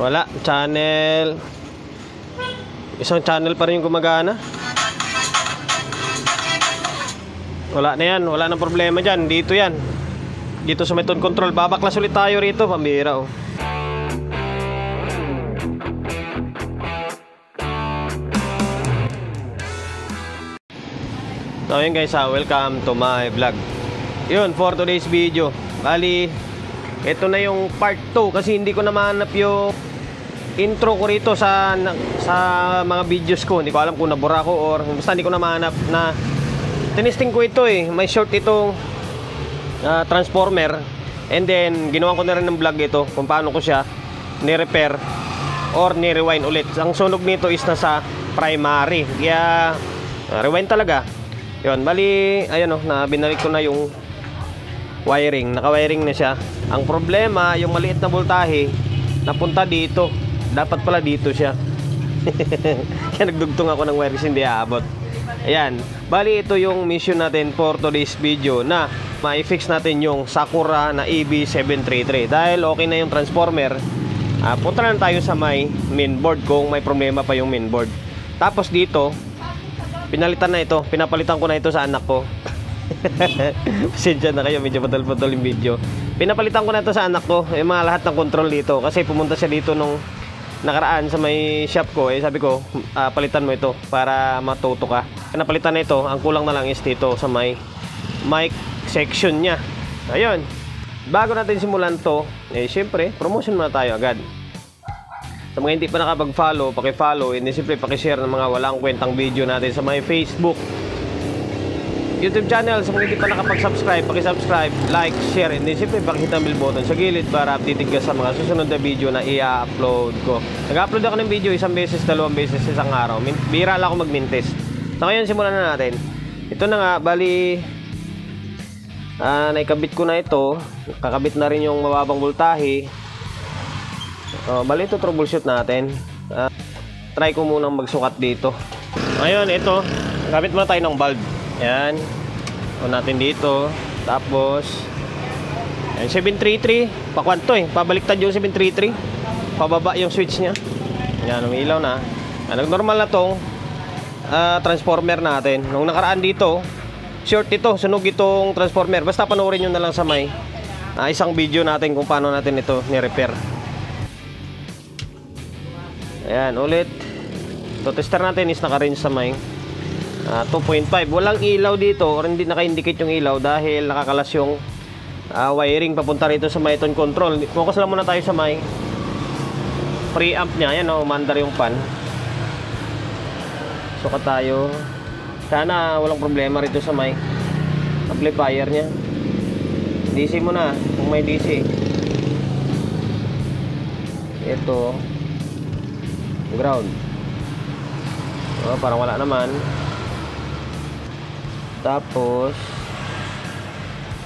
Wala, channel. Isang channel pa rin yung gumagana. Wala na yan, wala nang problema dyan. Dito yan. Dito sa may tone control. Babaklas ulit tayo rito, pambira oh. So yun guys, welcome to my vlog. Yun, for today's video, bali ito na yung part 2 kasi hindi ko na mahanap yung intro ko rito sa mga videos ko. Hindi ko alam kung nabura ko or basta hindi ko na mahanap na tinisting ko ito eh. May short itong transformer, and then ginawa ko na rin ng vlog ito kung paano ko siya ni-repair or ni-rewind ulit. Ang sunog nito is nasa primary, kaya rewind talaga. Yun, bali, ayan o, binalik ko na yung wiring. Naka-wiring na siya. Ang problema, yung maliit na voltahe napunta dito. Dapat pala dito siya. Kaya nagdugtong ako ng wire kasi hindi aabot. Ayan, bali ito yung mission natin for today's video, na ma-fix natin yung Sakura na EB733. Dahil okay na yung transformer, punta na tayo sa may mainboard kung may problema pa yung mainboard. Tapos dito pinalitan na ito, pinapalitan ko na ito sa anak ko. Pasensya na kayo, medyo patol-patol yung video. Pinapalitan ko na ito sa anak ko, yung mga lahat ng control dito. Kasi pumunta siya dito nung nakaraan sa may shop ko. Sabi ko, palitan mo ito para matuto ka. Pinapalitan na ito, ang kulang na lang is dito sa may mic section niya. Ayun, bago natin simulan to, syempre, promotion muna tayo agad. Sa mga hindi pa nakapag-follow, paki-follow, and siyempre paki-share ng mga walang kwentang video natin sa my Facebook, YouTube channel. Sa mga hindi pa nakapag-subscribe, paki-subscribe, like, share, and siyempre paki-hit ang bell button sa gilid para updated ka sa mga susunod na video na i-upload ko. Nag-upload ako ng video isang beses, dalawang beses, isang araw. Bira lang ako mag-mintes. So ngayon, simulan na natin. Ito na nga, bali naikabit ko na ito. Kakabit na rin yung mababang voltahe. Bali ito troubleshoot natin. Try ko munang magsukat dito. Ngayon ito, gamit muna tayo ng bulb. Yan, on natin dito. Tapos yan, 733. Pakwanto eh, pabaliktad yung 733. Pababa yung switch nya. Yan, umiilaw na. Nag-normal na tong transformer natin. Nung nakaraan dito, short ito, sunog itong transformer. Basta panoorin nyo na lang sa may isang video natin kung paano natin ito ni-repair. Ayan, ulit. Ito, tester natin is naka-range sa may 2.5. Walang ilaw dito, or hindi naka-indicate yung ilaw dahil nakakalas yung wiring papunta rito sa may tone control. Focus lang muna tayo sa may preamp nya. Ayan o, umandar yung pan. Sukat tayo. Sana walang problema rito sa may amplifier nya. DC muna kung may DC. Ito ground. Parang wala naman. Tapos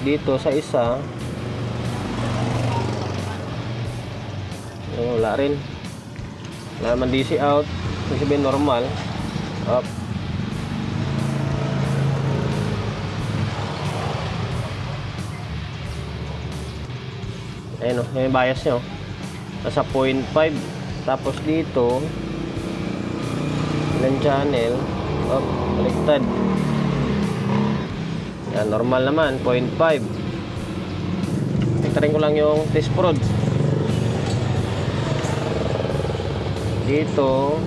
dito sa isa wala rin. Wala naman DC out. Ibig sabihin normal. Up. Ayun o, yung bias nyo nasa 0.5. Tapos dito ilang channel, baliktad. Yan, normal naman 0.5. Tignan ko lang yung test prod dito.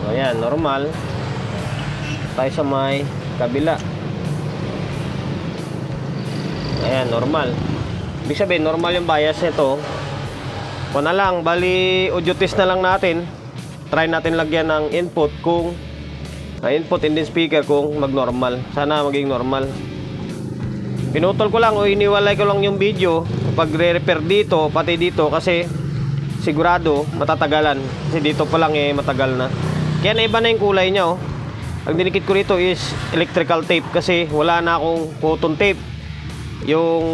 So yan, normal. Tayo sa may kabila. Ayan, normal. Ibig sabihin, normal yung bias nito. Kung na lang, bali audio test na lang natin. Try natin lagyan ng input kung input and then speaker kung mag-normal. Sana maging normal. Pinutol ko lang o iniwalay ko lang yung video pag re-repair dito, pati dito, kasi sigurado matatagalan. Kasi dito pa lang matagal na. Kaya naiba na yung kulay nya oh. Ang dinikit ko rito is electrical tape kasi wala na akong cotton tape. Yung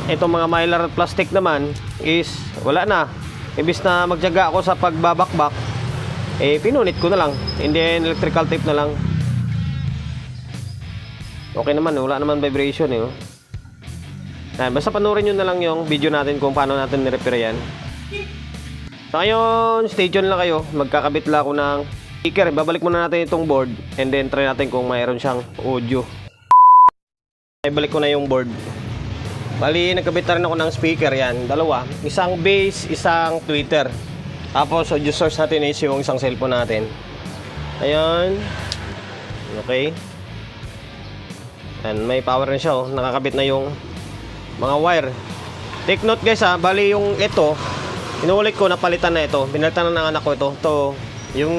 itong mga mylar plastic naman is wala na. Imbis na magtiyaga ako sa pagbabakbak, pinunit ko na lang, and then electrical tape na lang. Okay naman, wala naman vibration Yan, basta panoorin nyo na lang yung video natin kung paano natin ni-repair yan. So ngayon, stay tuned lang kayo. Magkakabit lang ako ng speaker. Babalik muna natin itong board and then try natin kung mayroon siyang audio. Ibalik ko na yung board. Bali, nagkabit na rin ako ng speaker yan. Dalawa. Isang bass, isang tweeter. Tapos, audio source natin is yung isang cellphone natin. Ayan. Okay. And may power na siya. Oh. Nakakabit na yung mga wire. Take note guys ha. Bali yung ito, inuulit ko, napalitan na ito. Binalitan na ng anak ko ito. Ito, yung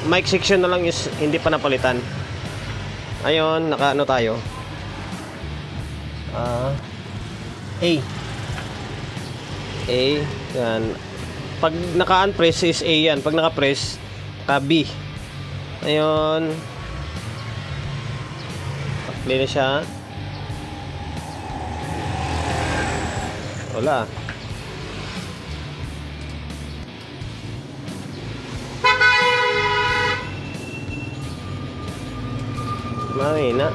mic section na lang is hindi pa napalitan. Ayun, naka-ano tayo. A. A. Yan. Pag naka-unpress is A yan. Pag naka-press, naka-B. Ayun. Play na siya. Wala. Mahina.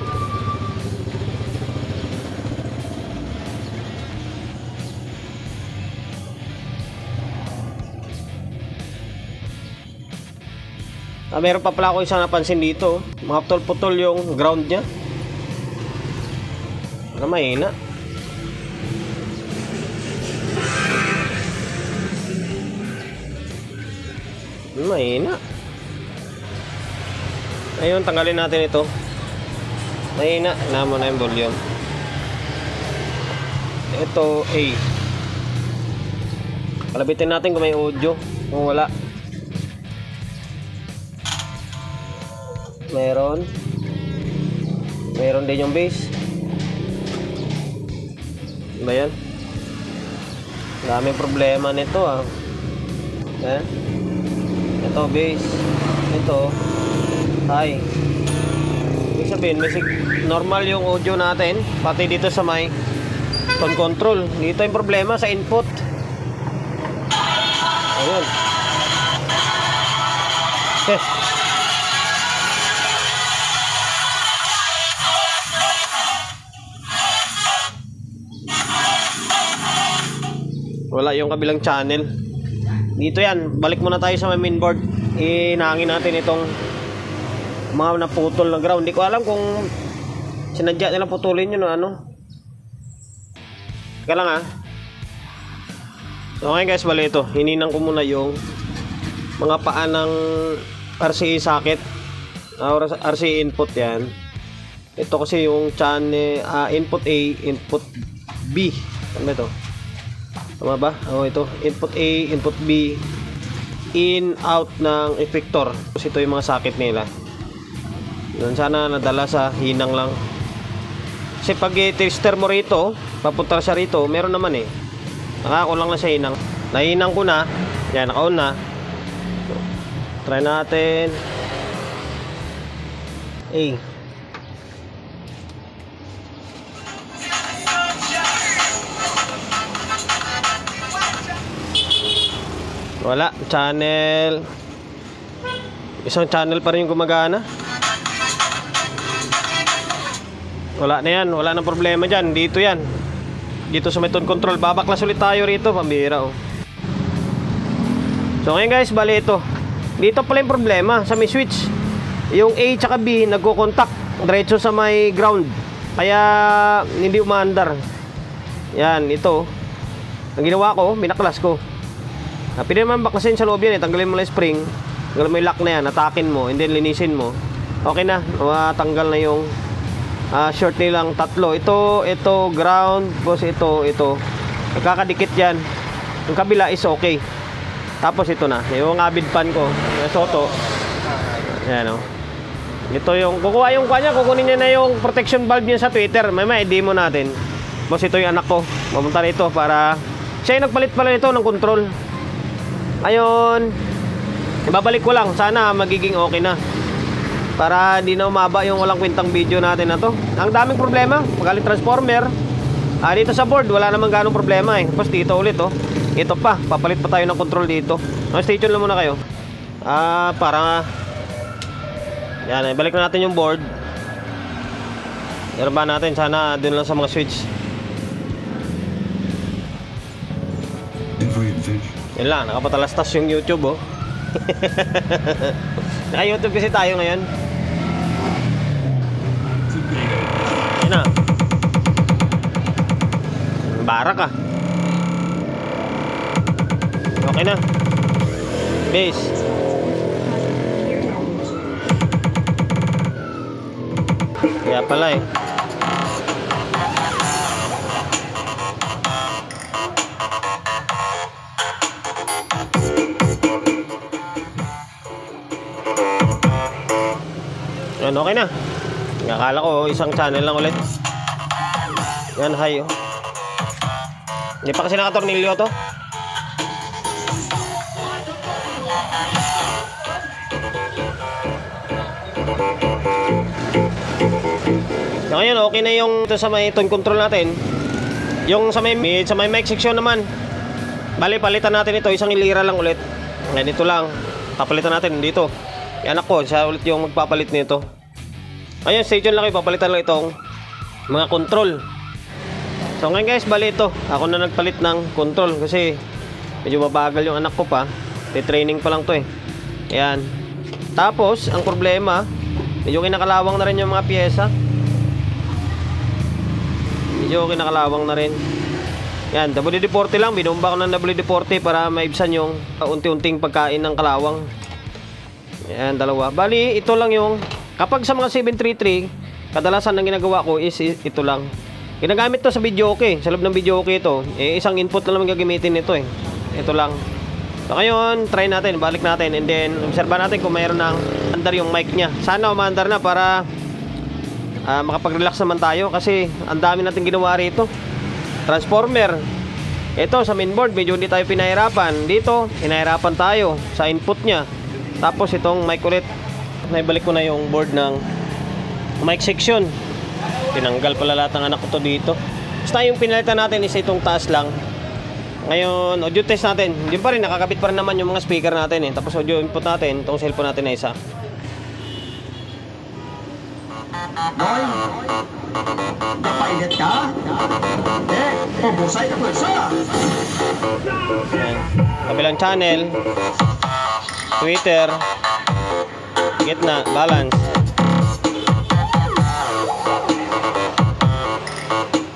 Meron pa pala ako isang napansin dito. Mga putol-putol yung ground niya. Mahina. Mahina. Ayun, tanggalin natin ito. Mahina. Tignan mo na yung volume. Ito A. Palabitin natin kung may audio. Kung wala, meron din yung bass. Ba yan? Daming problema nito ah. Ito bass. Ito high. Ibig sabihin normal yung audio natin. Pati dito sa may tone control. Dito yung problema sa input. Ayun. Wala yung kabilang channel. Dito yan. Balik muna tayo sa main board. Inahangin natin itong mga naputol na ground. Hindi ko alam kung sinadya nilang putulin yun o ano. Teka lang ha. So okay guys, bali ito. Hininang ko muna yung mga paa ng RCA socket. RCA input yan. Ito kasi yung channel input A, input B. Ano ito? Tama ba? Oh, ito. Input A, input B, in, out ng effector. Tapos ito yung mga socket nila. Doon sana nadala sa hinang lang. Kasi pag i-tester mo rito, papunta siya rito, meron naman eh. Nakakulang lang sa hinang. Nahinang ko na. Yan, naka-on na. Try natin. A. Wala, channel. Isang channel pa rin yung gumagana. Wala na yan, wala nang problema dyan. Dito yan. Dito sa may tone control. Babaklas ulit tayo rito, pambira oh. So ngayon guys, bali ito. Dito pala yung problema sa may switch. Yung A tsaka B nagko-contact diretso sa may ground. Kaya hindi umaandar. Yan, ito. Ang ginawa ko, binaklas ko. Pwede naman baklasin sa loob yan eh. Tanggalin mo lang spring. Tanggalin mo yung lock na yan. Atakin mo. And then linisin mo. Okay na. Tanggal na yung short nilang tatlo. Ito, ground. Tapos ito. Nagkakadikit yan. Yung kabila is okay. Tapos ito na. Yung abid pan ko. Yung soto. Yan o. Ito yung, kukuha yung kanya. Kukunin niya na yung protection valve niya sa Twitter. May demo natin. Tapos ito yung anak ko. Mapunta rito para siya yung nagpalit pala nito ng control. Ayun, ibabalik ko lang. Sana magiging okay na. Para hindi na umaba yung walang kwentang video natin na to. Ang daming problema. Magaling transformer. Dito sa board, wala namang ganong problema eh. Tapos dito ulit oh. Ito pa, papalit pa tayo ng control dito. Stay tuned lang muna kayo. Para yan, ibalik na natin yung board. Yarba natin, sana dun lang sa mga switch. Yan lang, nakapatalastas yung YouTube, oh. Naka-YouTube kasi tayo ngayon. Yan na. Barak ah. Okay na. Base. Kaya pala eh. Yan, okay na. Akala ko isang channel lang ulit. Yan, high oh. Hindi pa kasi nakatornilyo to. So, ngayon, okay na yung ito sa may tone control natin. Yung sa may mic section naman, bali palitan natin ito, isang ilira lang ulit. Ngayon ito lang, papalitan natin dito. Yung anak ko, siya ulit yung magpapalit nito. Ayun, station lang kayo, papalitan lang itong mga control. So ngayon guys, bali ito, ako na nagpalit ng control kasi medyo mabagal yung anak ko pa. Training pa lang to eh. Ayan. Tapos, ang problema, medyo kinakalawang na rin yung mga pyesa. Medyo kinakalawang na rin. Yan, WD-40 lang, binomba ko ng WD-40 para maibsan yung unti-unting pagkain ng kalawang. Yan, dalawa. Bali, ito lang yung, kapag sa mga 733, kadalasan ang ginagawa ko is ito lang. Ginagamit to sa video okay. Sa loob ng video okay ito, eh, isang input na naman gagamitin nito eh. Ito lang. So ngayon, try natin, balik natin, and then observe natin kung mayroon ng andar yung mic niya. Sana umaandar na para makapag-relax naman tayo kasi ang dami natin ginawa rito. Transformer. Ito sa mainboard, medyo hindi tayo pinahirapan. Dito, pinahirapan tayo sa input niya. Tapos itong mic ulit. Naibalik ko na yung board ng mic section. Tinanggal pala lahat ng anak ko to dito. Basta yung pinalitan natin is itong taas lang. Ngayon, audio test natin. Hindi pa rin, nakakabit pa rin naman yung mga speaker natin eh. Tapos audio input natin, itong cellphone natin na isa. Noy, napailit ka? Pabusay ka po isa. Kabilang channel, Twitter, gitna, balance.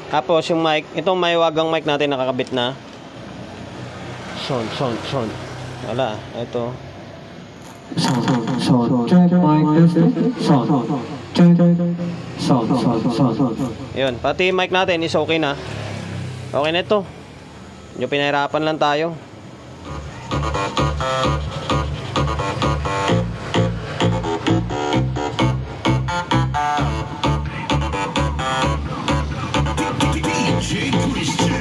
Tapos yung mic, itong may wagang mic natin nakakabit na. Sound. Wala, ito. Check mic testing. Sound. Yun, pati mic natin is okay na. Okay na ito. Yung pinahirapan lang tayo. DJ Christian,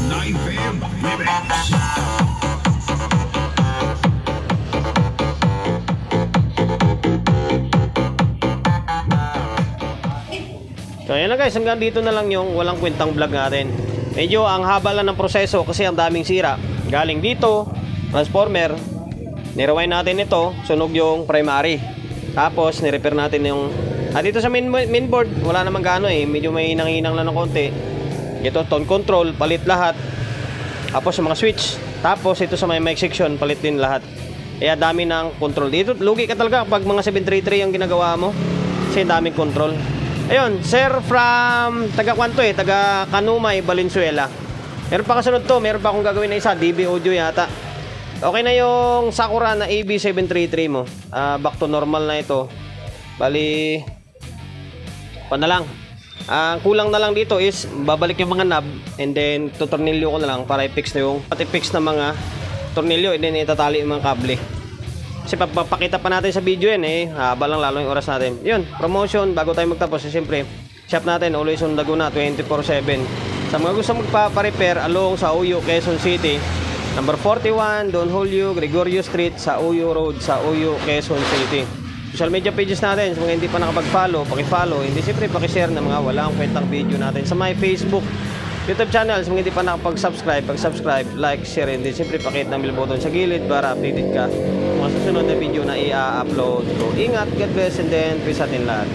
9FM Remix. So ayan na guys, hanggang dito na lang yung walang kwentang vlog natin. Medyo ang haba lang ng proseso kasi ang daming sira. Galing dito, transformer, nirewind natin ito, sunog yung primary. Tapos nirepair natin yung dito sa mainboard, wala namang gaano eh, medyo may hinang-hinang lang ng konti. Ito tone control, palit lahat. Tapos yung mga switch, tapos ito sa may mic section, palit din lahat. Kaya dami ng control dito. Lugi ka talaga pag mga 733 ang ginagawa mo kasi daming control. Ayun, sir from taga Kwanto eh, taga Kanumay, Valenzuela. Meron pa kasunod to, meron pa akong gagawin na isa, DB audio yata. Okay na yung Sakura na AB733 mo. Back to normal na ito. Bali, pa na lang. Ang kulang na lang dito is babalik yung mga knob and then tutornilyo ko na lang para i-fix na yung i-fix na mga tornilyo and then itatali yung mga kable. Kasi papakita pa natin sa video yan eh, haba lang lalo yung oras natin. Yun, promotion bago tayo magtapos. Siyempre, shop natin always on Laguna 24/7. Sa mga gusto magpa-repair along sa Uyo, Quezon City, number 41 Don Julio Gregorio Street sa Uyo Road sa Uyo, Quezon City. Social media pages natin, sa mga hindi pa nakapag-follow, paki-follow, hindi siyempre paki-share ng mga walang kwentang video natin sa my Facebook, YouTube channel. Sa mga hindi pa nakapag-subscribe, pag-subscribe, like, share, and then siyempre pakit ng bell button sa gilid para updated ka mga susunod na video na i-upload ko. Ingat, God bless, and then peace atin lahat.